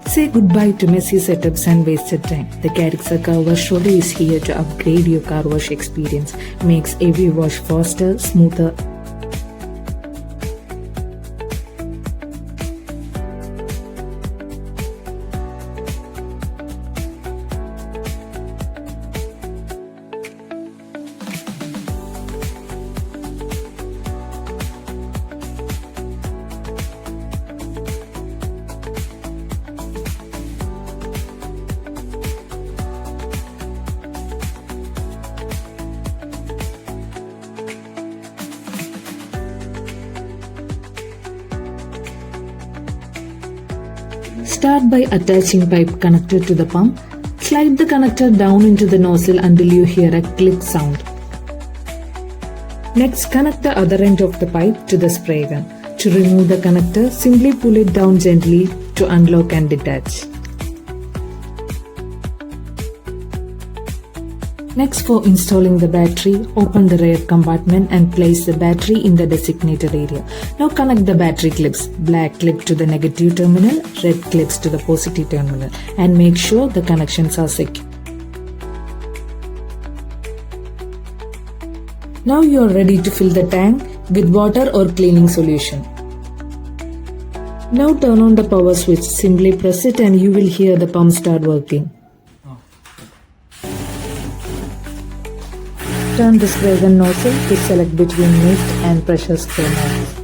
Say goodbye to messy setups and wasted time. The Carixer Car Wash Trolley is here to upgrade your car wash experience. Makes every wash faster, smoother. Start by attaching pipe connector to the pump. Slide the connector down into the nozzle until you hear a click sound. Next, connect the other end of the pipe to the spray gun. To remove the connector, simply pull it down gently to unlock and detach. Next, for installing the battery, open the rear compartment and place the battery in the designated area. Now connect the battery clips, black clip to the negative terminal, red clips to the positive terminal, and make sure the connections are secure. Now you are ready to fill the tank with water or cleaning solution. Now turn on the power switch, simply press it and you will hear the pump start working. Turn the spray gun nozzle to select between mist and pressure spray nozzle.